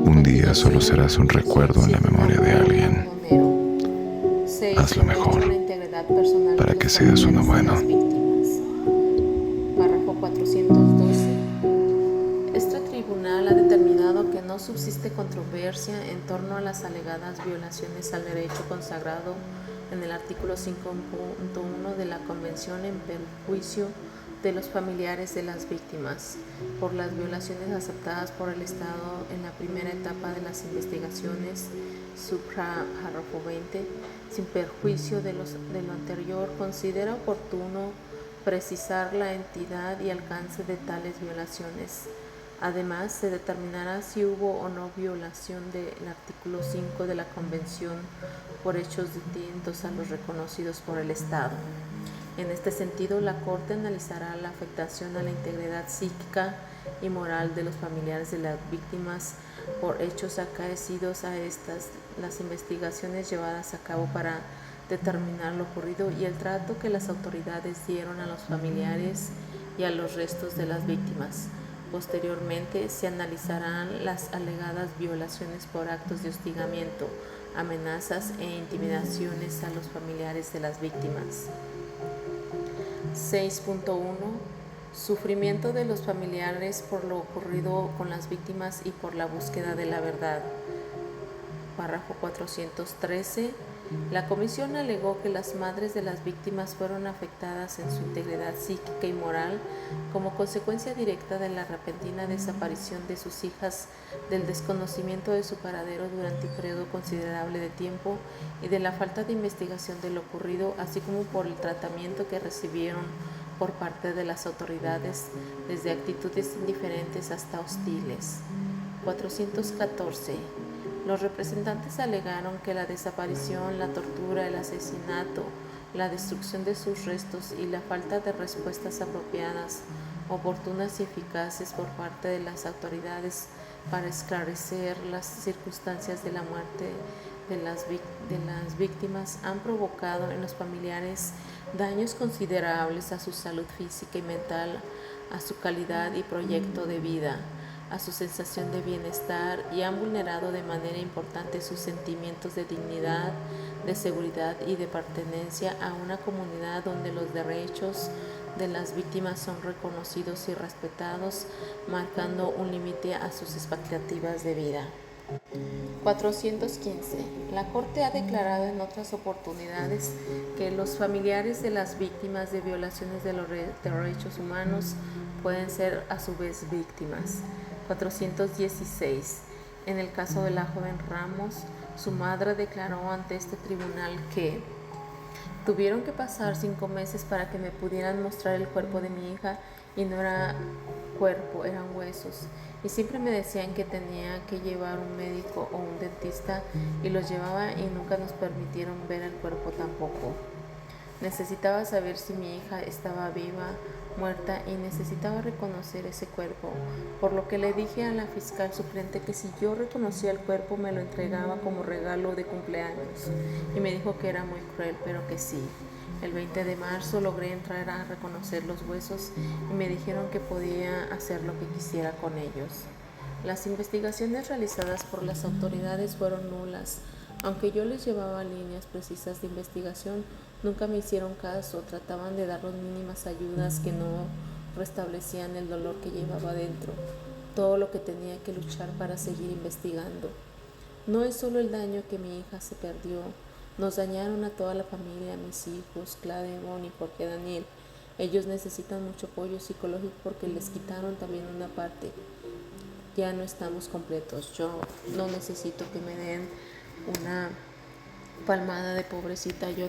Un día solo serás un recuerdo en la memoria de alguien. Hazlo mejor para que seas uno bueno. Párrafo 412. Este tribunal ha determinado que no subsiste controversia en torno a las alegadas violaciones al derecho consagrado en el artículo 5.1 de la Convención en perjuicio de los familiares de las víctimas por las violaciones aceptadas por el Estado en la primera etapa de las investigaciones, subpárrafo 20. Sin perjuicio de lo anterior, considera oportuno precisar la entidad y alcance de tales violaciones. Además, se determinará si hubo o no violación del artículo 5 de la Convención por hechos distintos a los reconocidos por el Estado. En este sentido, la Corte analizará la afectación a la integridad psíquica y moral de los familiares de las víctimas por hechos acaecidos a estas, las investigaciones llevadas a cabo para determinar lo ocurrido y el trato que las autoridades dieron a los familiares y a los restos de las víctimas. Posteriormente, se analizarán las alegadas violaciones por actos de hostigamiento, amenazas e intimidaciones a los familiares de las víctimas. 6.1. Sufrimiento de los familiares por lo ocurrido con las víctimas y por la búsqueda de la verdad. Párrafo 413. La comisión alegó que las madres de las víctimas fueron afectadas en su integridad psíquica y moral como consecuencia directa de la repentina desaparición de sus hijas, del desconocimiento de su paradero durante un periodo considerable de tiempo y de la falta de investigación de lo ocurrido, así como por el tratamiento que recibieron por parte de las autoridades, desde actitudes indiferentes hasta hostiles. 414. Los representantes alegaron que la desaparición, la tortura, el asesinato, la destrucción de sus restos y la falta de respuestas apropiadas, oportunas y eficaces por parte de las autoridades para esclarecer las circunstancias de la muerte de las víctimas han provocado en los familiares daños considerables a su salud física y mental, a su calidad y proyecto de vida, a su sensación de bienestar y han vulnerado de manera importante sus sentimientos de dignidad, de seguridad y de pertenencia a una comunidad donde los derechos de las víctimas son reconocidos y respetados, marcando un límite a sus expectativas de vida. 415. La Corte ha declarado en otras oportunidades que los familiares de las víctimas de violaciones de los derechos humanos pueden ser a su vez víctimas. 416. En el caso de la joven Ramos, su madre declaró ante este tribunal que tuvieron que pasar 5 meses para que me pudieran mostrar el cuerpo de mi hija y no era cuerpo, eran huesos. Y siempre me decían que tenía que llevar un médico o un dentista y los llevaba y nunca nos permitieron ver el cuerpo tampoco. Necesitaba saber si mi hija estaba viva, muerta y necesitaba reconocer ese cuerpo, por lo que le dije a la fiscal suplente que si yo reconocía el cuerpo me lo entregaba como regalo de cumpleaños y me dijo que era muy cruel, pero que sí. El 20 de marzo logré entrar a reconocer los huesos y me dijeron que podía hacer lo que quisiera con ellos. Las investigaciones realizadas por las autoridades fueron nulas. Aunque yo les llevaba líneas precisas de investigación, nunca me hicieron caso, trataban de darnos mínimas ayudas que no restablecían el dolor que llevaba dentro, todo lo que tenía que luchar para seguir investigando. No es solo el daño que mi hija se perdió, nos dañaron a toda la familia, a mis hijos, Clara y Bonnie, porque Daniel, ellos necesitan mucho apoyo psicológico porque les quitaron también una parte. Ya no estamos completos, yo no necesito que me den una palmada de pobrecita, yo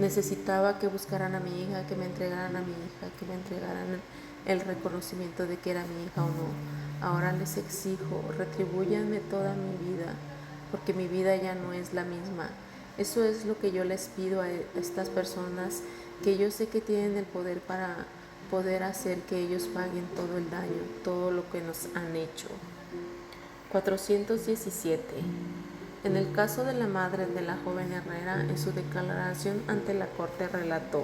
necesitaba que buscaran a mi hija, que me entregaran a mi hija, que me entregaran el reconocimiento de que era mi hija o no. Ahora les exijo, retribúyanme toda mi vida, porque mi vida ya no es la misma. Eso es lo que yo les pido a estas personas, que yo sé que tienen el poder para poder hacer que ellos paguen todo el daño, todo lo que nos han hecho. 417. En el caso de la madre de la joven Herrera, en su declaración ante la Corte relató: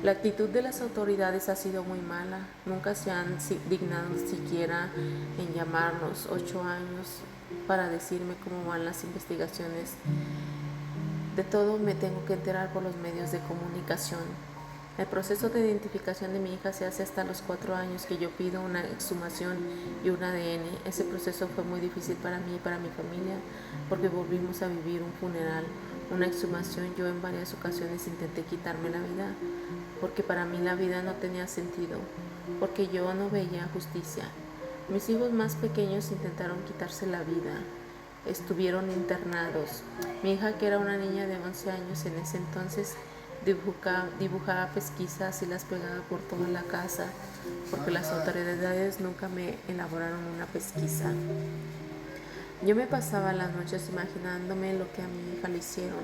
La actitud de las autoridades ha sido muy mala. Nunca se han dignado siquiera en llamarnos 8 años para decirme cómo van las investigaciones. De todo me tengo que enterar por los medios de comunicación. El proceso de identificación de mi hija se hace hasta los 4 años que yo pido una exhumación y un ADN. Ese proceso fue muy difícil para mí y para mi familia porque volvimos a vivir un funeral, una exhumación. Yo en varias ocasiones intenté quitarme la vida porque para mí la vida no tenía sentido, porque yo no veía justicia. Mis hijos más pequeños intentaron quitarse la vida. Estuvieron internados. Mi hija, que era una niña de 11 años en ese entonces, dibujaba pesquisas y las pegaba por toda la casa, porque las autoridades nunca me elaboraron una pesquisa. Yo me pasaba las noches imaginándome lo que a mi hija le hicieron,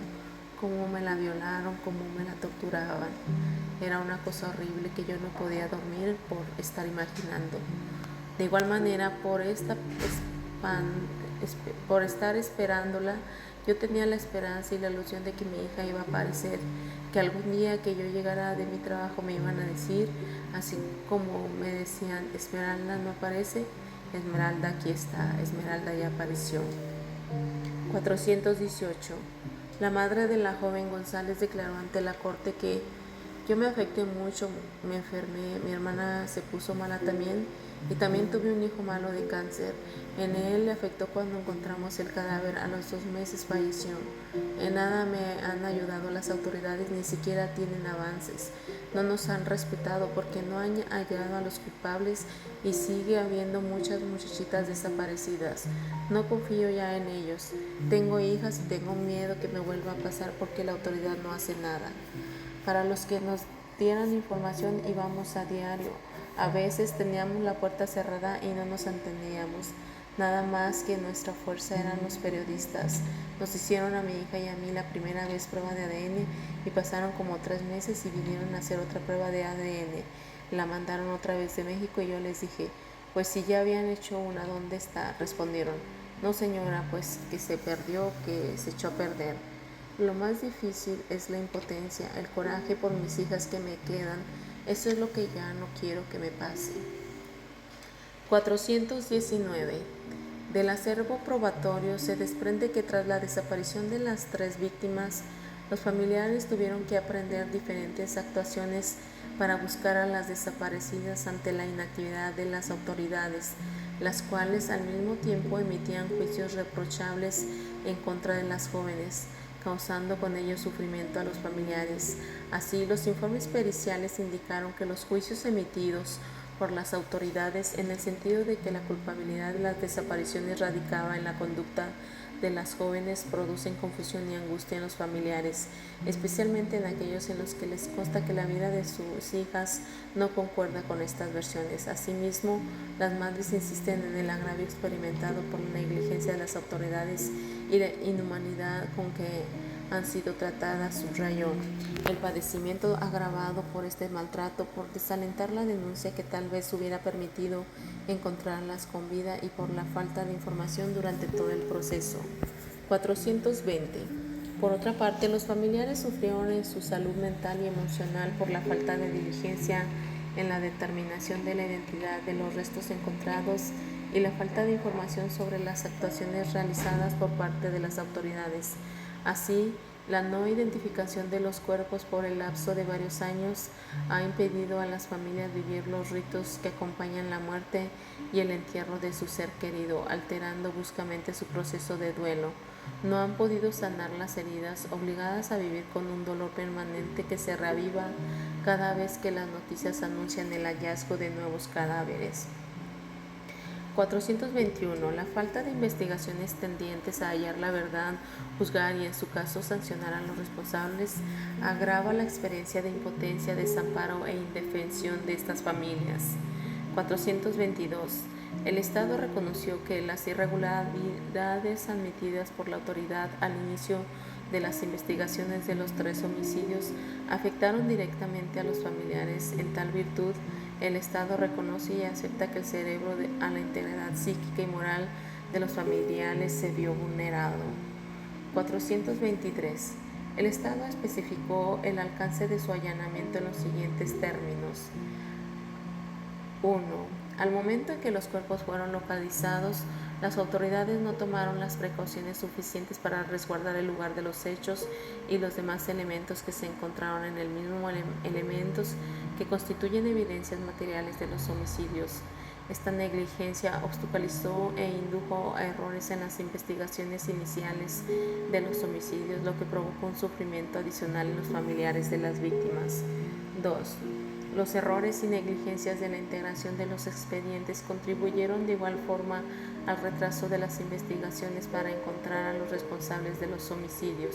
cómo me la violaron, cómo me la torturaban. Era una cosa horrible que yo no podía dormir por estar imaginando. De igual manera, por estar esperándola, yo tenía la esperanza y la ilusión de que mi hija iba a aparecer, que algún día que yo llegara de mi trabajo me iban a decir, así como me decían, Esmeralda no aparece, Esmeralda aquí está, Esmeralda ya apareció. 418. La madre de la joven González declaró ante la corte que yo me afecté mucho, me enfermé, mi hermana se puso mala también y también tuve un hijo malo de cáncer. En él le afectó cuando encontramos el cadáver, a los 2 meses falleció. En nada me han ayudado las autoridades, ni siquiera tienen avances. No nos han respetado porque no han hallado a los culpables y sigue habiendo muchas muchachitas desaparecidas. No confío ya en ellos. Tengo hijas y tengo miedo que me vuelva a pasar porque la autoridad no hace nada. Para los que nos dieran información íbamos a diario. A veces teníamos la puerta cerrada y no nos entendíamos. Nada más que nuestra fuerza eran los periodistas. Nos hicieron a mi hija y a mí la primera vez prueba de ADN y pasaron como 3 meses y vinieron a hacer otra prueba de ADN. La mandaron otra vez de México y yo les dije, pues si ya habían hecho una, ¿dónde está? Respondieron, no señora, pues que se perdió, que se echó a perder. Lo más difícil es la impotencia, el coraje por mis hijas que me quedan. Eso es lo que ya no quiero que me pase. 419. Del acervo probatorio se desprende que tras la desaparición de las 3 víctimas, los familiares tuvieron que aprender diferentes actuaciones para buscar a las desaparecidas ante la inactividad de las autoridades, las cuales al mismo tiempo emitían juicios reprochables en contra de las jóvenes, causando con ello sufrimiento a los familiares. Así, los informes periciales indicaron que los juicios emitidos por las autoridades en el sentido de que la culpabilidad de las desapariciones radicaba en la conducta de las jóvenes producen confusión y angustia en los familiares, especialmente en aquellos en los que les consta que la vida de sus hijas no concuerda con estas versiones. Asimismo, las madres insisten en el agravio experimentado por la negligencia de las autoridades y la inhumanidad con que han sido tratadas, subrayó. El padecimiento agravado por este maltrato, por desalentar la denuncia que tal vez hubiera permitido encontrarlas con vida y por la falta de información durante todo el proceso. 420. Por otra parte, los familiares sufrieron en su salud mental y emocional por la falta de diligencia en la determinación de la identidad de los restos encontrados y la falta de información sobre las actuaciones realizadas por parte de las autoridades. Así, la no identificación de los cuerpos por el lapso de varios años ha impedido a las familias vivir los ritos que acompañan la muerte y el entierro de su ser querido, alterando bruscamente su proceso de duelo. No han podido sanar las heridas, obligadas a vivir con un dolor permanente que se reaviva cada vez que las noticias anuncian el hallazgo de nuevos cadáveres. 421. La falta de investigaciones tendientes a hallar la verdad, juzgar y en su caso sancionar a los responsables agrava la experiencia de impotencia, desamparo e indefensión de estas familias. 422. El Estado reconoció que las irregularidades admitidas por la autoridad al inicio de las investigaciones de los 3 homicidios afectaron directamente a los familiares. En tal virtud, el Estado reconoce y acepta que el cerebro a la integridad psíquica y moral de los familiares se vio vulnerado. 423. El Estado especificó el alcance de su allanamiento en los siguientes términos. 1. Al momento en que los cuerpos fueron localizados, las autoridades no tomaron las precauciones suficientes para resguardar el lugar de los hechos y los demás elementos que se encontraron en el mismo, elementos que constituyen evidencias materiales de los homicidios. Esta negligencia obstaculizó e indujo a errores en las investigaciones iniciales de los homicidios, lo que provocó un sufrimiento adicional en los familiares de las víctimas. 2. Los errores y negligencias de la integración de los expedientes contribuyeron de igual forma al retraso de las investigaciones para encontrar a los responsables de los homicidios.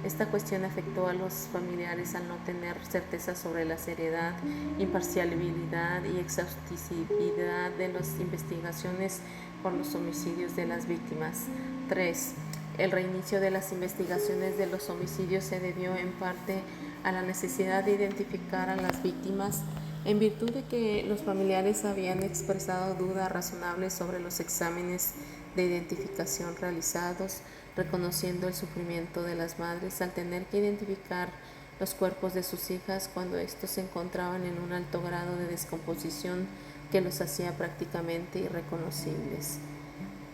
Esta cuestión afectó a los familiares al no tener certeza sobre la seriedad, imparcialidad y exhaustividad de las investigaciones por los homicidios de las víctimas. 3. El reinicio de las investigaciones de los homicidios se debió en parte a la necesidad de identificar a las víctimas en virtud de que los familiares habían expresado dudas razonables sobre los exámenes de identificación realizados, reconociendo el sufrimiento de las madres al tener que identificar los cuerpos de sus hijas cuando estos se encontraban en un alto grado de descomposición que los hacía prácticamente irreconocibles.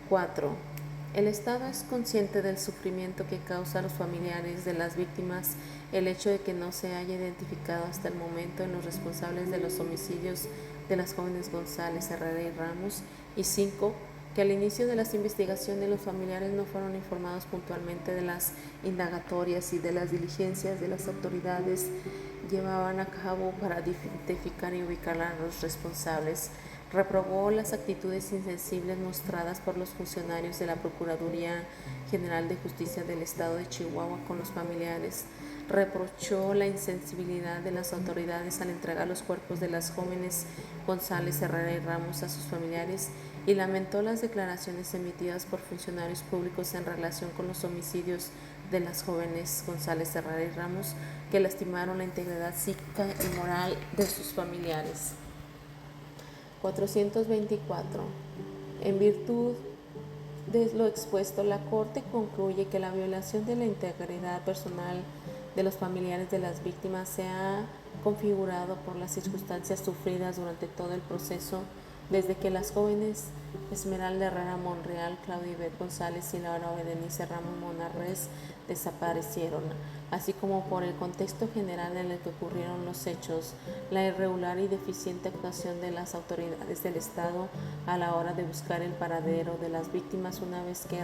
4. El Estado es consciente del sufrimiento que causa a los familiares de las víctimas el hecho de que no se haya identificado hasta el momento en los responsables de los homicidios de las jóvenes González, Herrera y Ramos. Y 5. Que al inicio de las investigaciones los familiares no fueron informados puntualmente de las indagatorias y de las diligencias de las autoridades llevaban a cabo para identificar y ubicar a los responsables. Reprobó las actitudes insensibles mostradas por los funcionarios de la Procuraduría General de Justicia del Estado de Chihuahua con los familiares. Reprochó la insensibilidad de las autoridades al entregar los cuerpos de las jóvenes González, Herrera y Ramos a sus familiares y lamentó las declaraciones emitidas por funcionarios públicos en relación con los homicidios de las jóvenes González, Herrera y Ramos que lastimaron la integridad psíquica y moral de sus familiares. 424. En virtud de lo expuesto, la Corte concluye que la violación de la integridad personal de los familiares de las víctimas se ha configurado por las circunstancias sufridas durante todo el proceso, desde que las jóvenes Esmeralda Herrera Monreal, Claudia Ivette González y Laura Berenice Ramos Monarrez desaparecieron, así como por el contexto general en el que ocurrieron los hechos, la irregular y deficiente actuación de las autoridades del Estado a la hora de buscar el paradero de las víctimas una vez que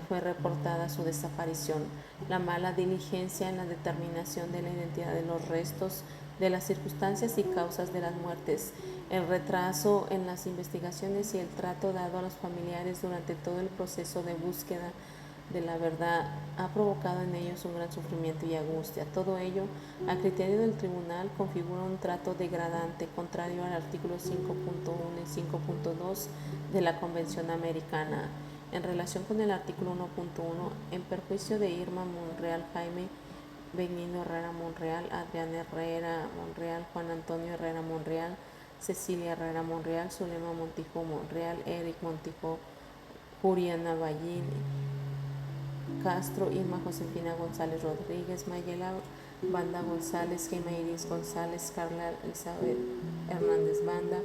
fue reportada su desaparición, la mala diligencia en la determinación de la identidad de los restos, de las circunstancias y causas de las muertes, el retraso en las investigaciones y el trato dado a los familiares durante todo el proceso de búsqueda de la verdad ha provocado en ellos un gran sufrimiento y angustia. Todo ello, a criterio del tribunal, configura un trato degradante contrario al artículo 5.1 y 5.2 de la Convención Americana. En relación con el artículo 1.1, en perjuicio de Irma Monreal, Jaime Benigno Herrera Monreal, Adrián Herrera Monreal, Juan Antonio Herrera Monreal, Cecilia Herrera Monreal, Zulema Montijo Monreal, Eric Montijo, Juliana Ballín Castro, Irma Josefina González Rodríguez, Mayela Banda González, Gemma Iris González, Carla Elizabeth Hernández Banda,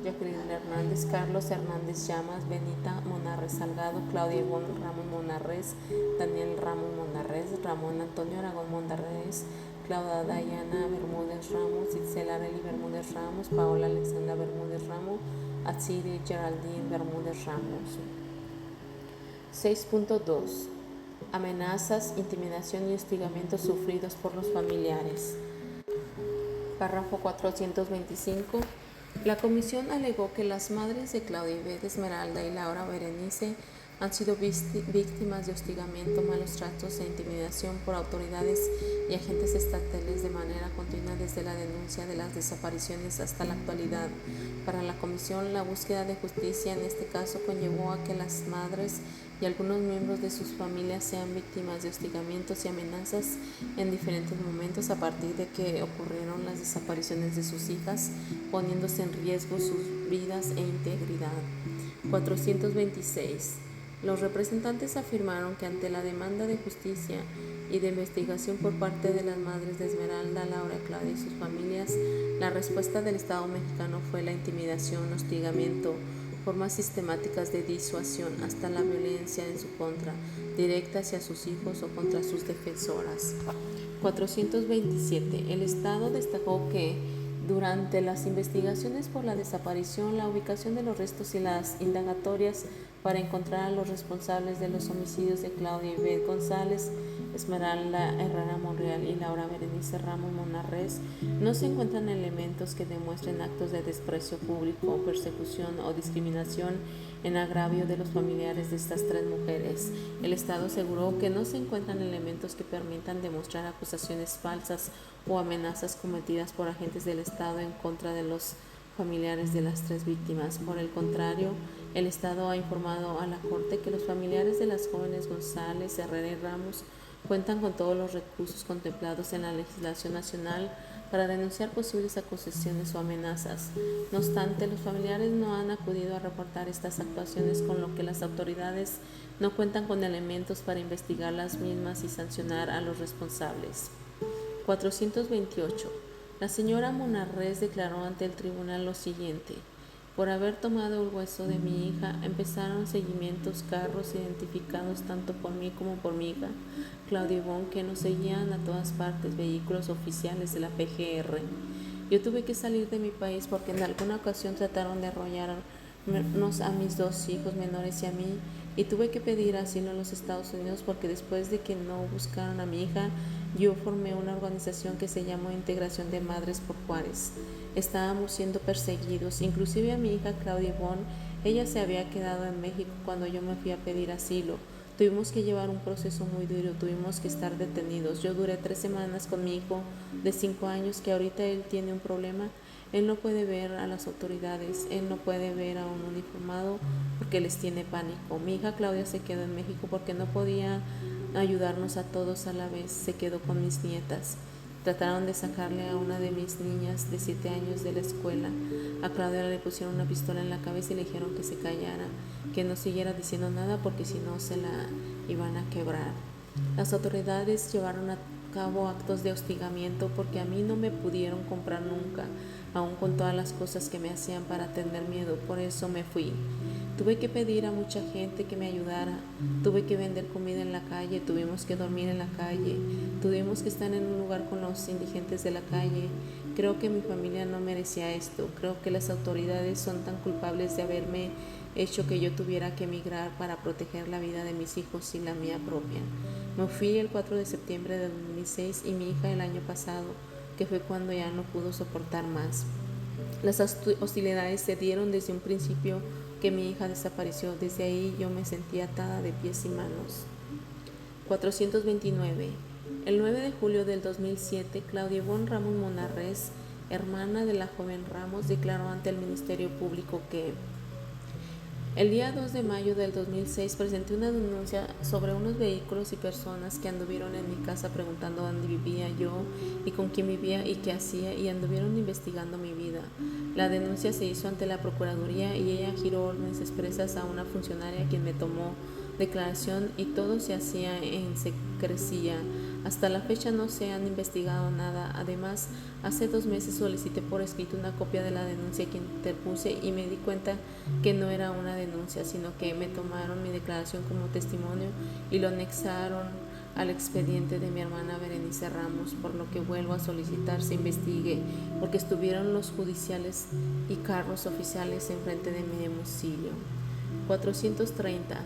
Jacqueline Hernández, Carlos Hernández Llamas, Benita Monarrez Salgado, Claudia Ivonne Ramón Monarrez, Daniel Ramón Monarrez, Ramón Antonio Aragón Monarrez, Claudia Dayana Bermúdez Ramos, Itzel Arely Bermúdez Ramos, Paola Alexandra Bermúdez Ramos, Atsiri Geraldine Bermúdez Ramos. 6.2. Amenazas, intimidación y hostigamientos sufridos por los familiares. Párrafo 425. La comisión alegó que las madres de Claudia Ivette Esmeralda y Laura Berenice han sido víctimas de hostigamiento, malos tratos e intimidación por autoridades y agentes estatales de manera continua desde la denuncia de las desapariciones hasta la actualidad. Para la comisión, la búsqueda de justicia en este caso conllevó a que las madres y algunos miembros de sus familias sean víctimas de hostigamientos y amenazas en diferentes momentos a partir de que ocurrieron las desapariciones de sus hijas, poniéndose en riesgo sus vidas e integridad. 426. Los representantes afirmaron que ante la demanda de justicia y de investigación por parte de las madres de Esmeralda, Laura, Claudia y sus familias, la respuesta del Estado mexicano fue la intimidación, hostigamiento, formas sistemáticas de disuasión hasta la violencia en su contra, directa hacia sus hijos o contra sus defensoras. 427. El Estado destacó que durante las investigaciones por la desaparición, la ubicación de los restos y las indagatorias para encontrar a los responsables de los homicidios de Claudia Ivette González, Esmeralda Herrera Monreal y Laura Berenice Ramos Monarrés, no se encuentran elementos que demuestren actos de desprecio público, persecución o discriminación en agravio de los familiares de estas tres mujeres. El Estado aseguró que no se encuentran elementos que permitan demostrar acusaciones falsas o amenazas cometidas por agentes del Estado en contra de los familiares de las tres víctimas. Por el contrario, el Estado ha informado a la Corte que los familiares de las jóvenes González, Herrera y Ramos cuentan con todos los recursos contemplados en la legislación nacional para denunciar posibles acusaciones o amenazas. No obstante, los familiares no han acudido a reportar estas actuaciones, con lo que las autoridades no cuentan con elementos para investigar las mismas y sancionar a los responsables. 428. La señora Monarrés declaró ante el tribunal lo siguiente: por haber tomado el hueso de mi hija, empezaron seguimientos, carros identificados tanto por mí como por mi hija, Claudia Ivonne, que nos seguían a todas partes, vehículos oficiales de la PGR. Yo tuve que salir de mi país porque en alguna ocasión trataron de arrollarnos a mis dos hijos menores y a mí, y tuve que pedir asilo en los Estados Unidos porque después de que no buscaron a mi hija, yo formé una organización que se llamó Integración de Madres por Juárez. Estábamos siendo perseguidos, inclusive a mi hija Claudia Ivonne. Ella se había quedado en México cuando yo me fui a pedir asilo. Tuvimos que llevar un proceso muy duro, tuvimos que estar detenidos. Yo duré 3 semanas con mi hijo de 5 años, que ahorita él tiene un problema. Él no puede ver a las autoridades, él no puede ver a un uniformado porque les tiene pánico. Mi hija Claudia se quedó en México porque no podía ayudarnos a todos a la vez, se quedó con mis nietas. Trataron de sacarle a una de mis niñas de 7 años de la escuela. A Claudia le pusieron una pistola en la cabeza y le dijeron que se callara, que no siguiera diciendo nada porque si no se la iban a quebrar. Las autoridades llevaron a cabo actos de hostigamiento porque a mí no me pudieron comprar nunca, aun con todas las cosas que me hacían para tener miedo. Por eso me fui. Tuve que pedir a mucha gente que me ayudara, tuve que vender comida en la calle, tuvimos que dormir en la calle, tuvimos que estar en un lugar con los indigentes de la calle. Creo que mi familia no merecía esto, creo que las autoridades son tan culpables de haberme hecho que yo tuviera que emigrar para proteger la vida de mis hijos y la mía propia. Me fui el 4 de septiembre de 2006 y mi hija el año pasado, que fue cuando ya no pudo soportar más. Las hostilidades se dieron desde un principio que mi hija desapareció. Desde ahí yo me sentí atada de pies y manos. 429. El 9 de julio del 2007, Claudia Ivonne Ramos Monarrés, hermana de la joven Ramos, declaró ante el Ministerio Público que el día 2 de mayo del 2006 presenté una denuncia sobre unos vehículos y personas que anduvieron en mi casa preguntando dónde vivía yo y con quién vivía y qué hacía, y anduvieron investigando mi vida. La denuncia se hizo ante la Procuraduría y ella giró órdenes expresas a una funcionaria quien me tomó declaración, y todo se hacía en secrecía. Hasta la fecha no se han investigado nada. Además, hace 2 meses solicité por escrito una copia de la denuncia que interpuse y me di cuenta que no era una denuncia, sino que me tomaron mi declaración como testimonio y lo anexaron al expediente de mi hermana Berenice Ramos, por lo que vuelvo a solicitar se investigue, porque estuvieron los judiciales y carros oficiales enfrente de mi domicilio. 430.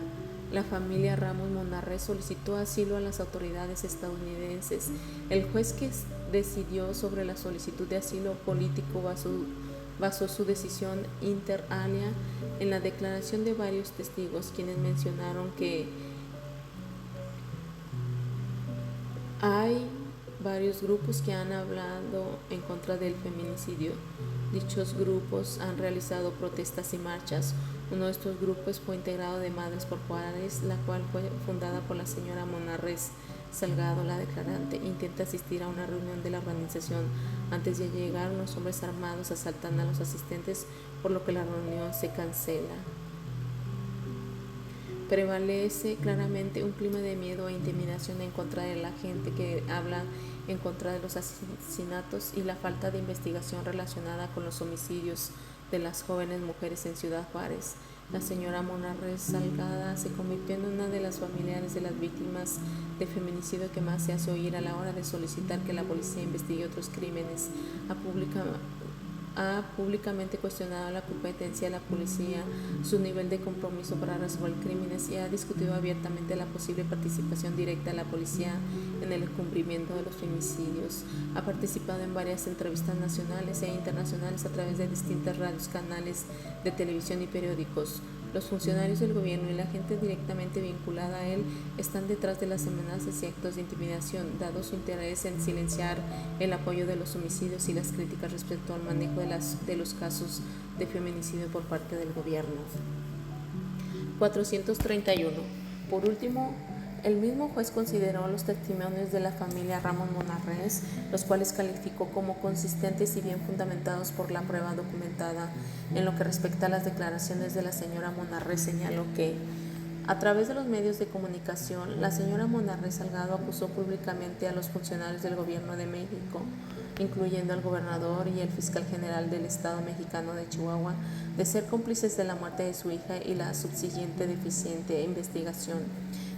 La familia Ramos Monarrés solicitó asilo a las autoridades estadounidenses. El juez que decidió sobre la solicitud de asilo político basó su decisión inter alia en la declaración de varios testigos, quienes mencionaron que hay varios grupos que han hablado en contra del feminicidio. Dichos grupos han realizado protestas y marchas. Uno de estos grupos fue integrado de Madres por Juárez, la cual fue fundada por la señora Monarrés Salgado, la declarante. Intenta asistir a una reunión de la organización. Antes de llegar, unos hombres armados asaltan a los asistentes, por lo que la reunión se cancela. Prevalece claramente un clima de miedo e intimidación en contra de la gente que habla en contra de los asesinatos y la falta de investigación relacionada con los homicidios de las jóvenes mujeres en Ciudad Juárez. La señora Mona Salgada se convirtió en una de las familiares de las víctimas de feminicidio que más se hace oír a la hora de solicitar que la policía investigue otros crímenes. Ha públicamente cuestionado la competencia de la policía, su nivel de compromiso para resolver crímenes y ha discutido abiertamente la posible participación directa de la policía en el encubrimiento de los femicidios. Ha participado en varias entrevistas nacionales e internacionales a través de distintas radios, canales de televisión y periódicos. Los funcionarios del gobierno y la gente directamente vinculada a él están detrás de las amenazas y actos de intimidación, dado su interés en silenciar el apoyo de los homicidios y las críticas respecto al manejo de los casos de feminicidio por parte del gobierno. 431. Por último, el mismo juez consideró los testimonios de la familia Ramón Monarrez, los cuales calificó como consistentes y bien fundamentados por la prueba documentada. En lo que respecta a las declaraciones de la señora Monarrez, señaló que, a través de los medios de comunicación, la señora Monarrez Salgado acusó públicamente a los funcionarios del gobierno de México, incluyendo al gobernador y el fiscal general del estado mexicano de Chihuahua, de ser cómplices de la muerte de su hija y la subsiguiente deficiente investigación.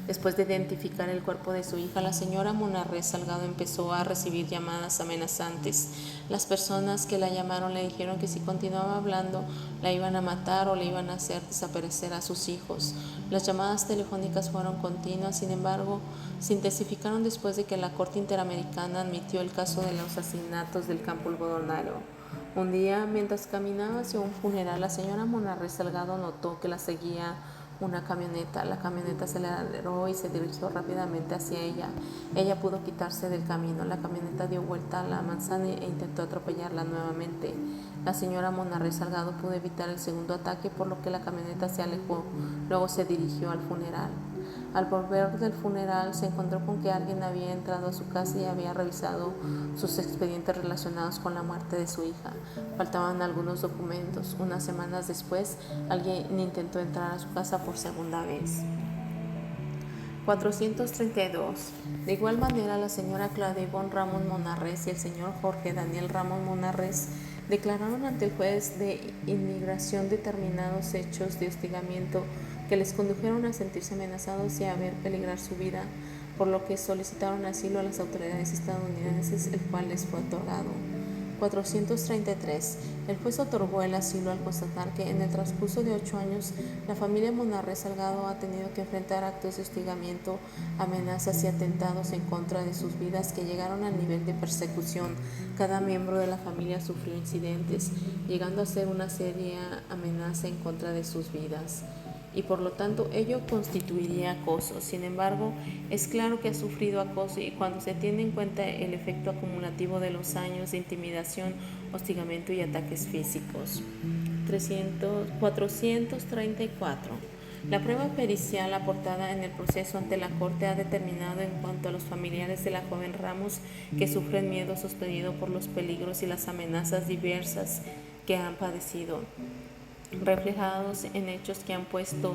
Después de identificar el cuerpo de su hija, la señora Monarrez Salgado empezó a recibir llamadas amenazantes. Las personas que la llamaron le dijeron que si continuaba hablando la iban a matar o le iban a hacer desaparecer a sus hijos. Las llamadas telefónicas fueron continuas, sin embargo, se intensificaron después de que la Corte Interamericana admitió el caso de los asesinatos del Campo Algodonero. Un día, mientras caminaba hacia un funeral, la señora Monarrez Salgado notó que la seguía una camioneta. La camioneta se aceleró y se dirigió rápidamente hacia ella. Ella pudo quitarse del camino. La camioneta dio vuelta a la manzana e intentó atropellarla nuevamente. La señora Monarrez Salgado pudo evitar el segundo ataque, por lo que la camioneta se alejó. Luego se dirigió al funeral. Al volver del funeral, se encontró con que alguien había entrado a su casa y había revisado sus expedientes relacionados con la muerte de su hija. Faltaban algunos documentos. Unas semanas después, alguien intentó entrar a su casa por segunda vez. 432. De igual manera, la señora Claudia Ivonne Ramón Monarrez y el señor Jorge Daniel Ramón Monarrez declararon ante el juez de inmigración determinados hechos de hostigamiento que les condujeron a sentirse amenazados y a ver peligrar su vida, por lo que solicitaron asilo a las autoridades estadounidenses, el cual les fue otorgado. 433. El juez otorgó el asilo al constatar que en el transcurso de 8 años la familia Monarrez Salgado ha tenido que enfrentar actos de hostigamiento, amenazas y atentados en contra de sus vidas que llegaron al nivel de persecución. Cada miembro de la familia sufrió incidentes, llegando a ser una seria amenaza en contra de sus vidas, y por lo tanto ello constituiría acoso. Sin embargo, es claro que ha sufrido acoso y cuando se tiene en cuenta el efecto acumulativo de los años de intimidación, hostigamiento y ataques físicos. 434. La prueba pericial aportada en el proceso ante la Corte ha determinado en cuanto a los familiares de la joven Ramos que sufren miedo sostenido por los peligros y las amenazas diversas que han padecido, reflejados en hechos que han puesto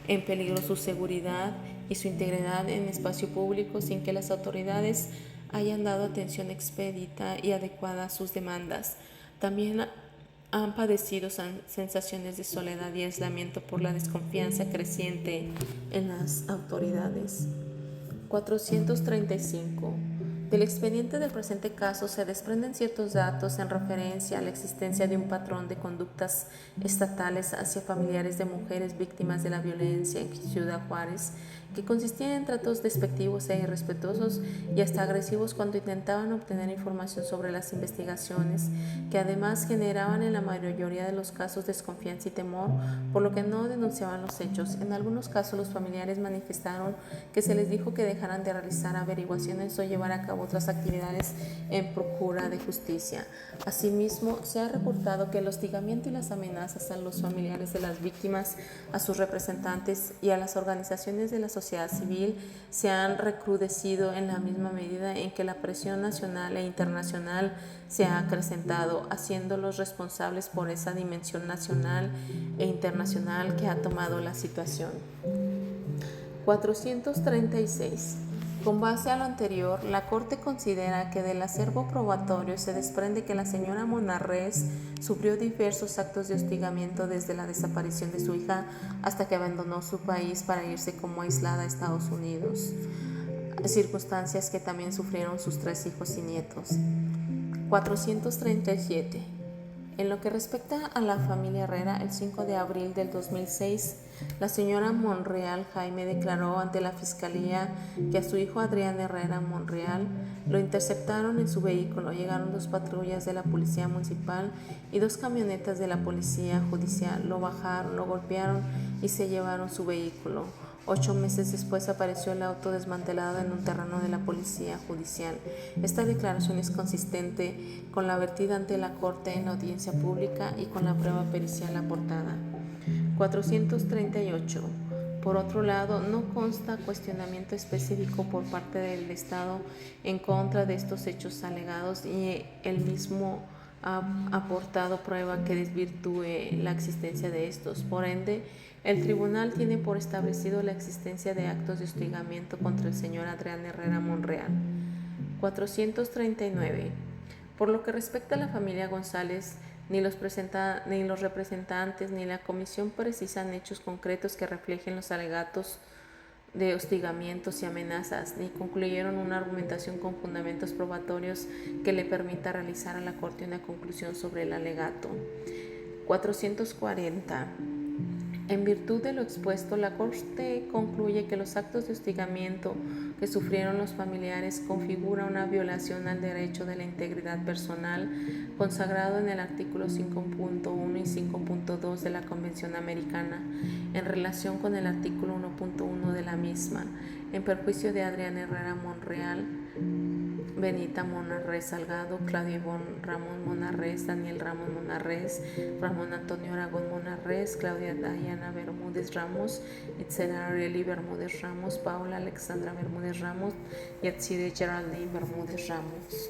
en peligro su seguridad y su integridad en espacio público sin que las autoridades hayan dado atención expedita y adecuada a sus demandas. También han padecido sensaciones de soledad y aislamiento por la desconfianza creciente en las autoridades. 435. Del expediente del presente caso se desprenden ciertos datos en referencia a la existencia de un patrón de conductas estatales hacia familiares de mujeres víctimas de la violencia en Ciudad Juárez, que consistían en tratos despectivos e irrespetuosos y hasta agresivos cuando intentaban obtener información sobre las investigaciones, que además generaban en la mayoría de los casos desconfianza y temor, por lo que no denunciaban los hechos. En algunos casos los familiares manifestaron que se les dijo que dejaran de realizar averiguaciones o llevar a cabo otras actividades en procura de justicia. Asimismo, se ha reportado que el hostigamiento y las amenazas a los familiares de las víctimas, a sus representantes y a las organizaciones de la sociedad civil se han recrudecido en la misma medida en que la presión nacional e internacional se ha acrecentado, haciéndolos responsables por esa dimensión nacional e internacional que ha tomado la situación. 436. Con base a lo anterior, la Corte considera que del acervo probatorio se desprende que la señora Monarrés sufrió diversos actos de hostigamiento desde la desaparición de su hija hasta que abandonó su país para irse como aislada a Estados Unidos, circunstancias que también sufrieron sus 3 hijos y nietos. 437. En lo que respecta a la familia Herrera, el 5 de abril del 2006, la señora Monreal Jaime declaró ante la Fiscalía que a su hijo Adrián Herrera Monreal lo interceptaron en su vehículo. Llegaron 2 patrullas de la Policía Municipal y 2 camionetas de la Policía Judicial. Lo bajaron, lo golpearon y se llevaron su vehículo. 8 meses después apareció el auto desmantelado en un terreno de la Policía Judicial. Esta declaración es consistente con la vertida ante la Corte en la audiencia pública y con la prueba pericial aportada. 438. Por otro lado, no consta cuestionamiento específico por parte del Estado en contra de estos hechos alegados y el mismo ha aportado prueba que desvirtúe la existencia de estos. Por ende, el tribunal tiene por establecido la existencia de actos de hostigamiento contra el señor Adrián Herrera Monreal. 439. Por lo que respecta a la familia González, ni los representantes ni la comisión precisan hechos concretos que reflejen los alegatos de hostigamientos y amenazas, ni concluyeron una argumentación con fundamentos probatorios que le permita realizar a la Corte una conclusión sobre el alegato. 440. En virtud de lo expuesto, la Corte concluye que los actos de hostigamiento que sufrieron los familiares configuran una violación al derecho de la integridad personal consagrado en el artículo 5.1 y 5.2 de la Convención Americana en relación con el artículo 1.1 de la misma, en perjuicio de Adrián Herrera Monreal, Benita Monarrés Salgado, Claudio Ivonne Ramón Monarrés, Daniel Ramón Monarrés, Ramón Antonio Aragón Monarrés, Claudia Dayana Bermúdez Ramos, Itzel Ariely Bermúdez Ramos, Paula Alexandra Bermúdez Ramos y Atside Geraldine Bermúdez Ramos.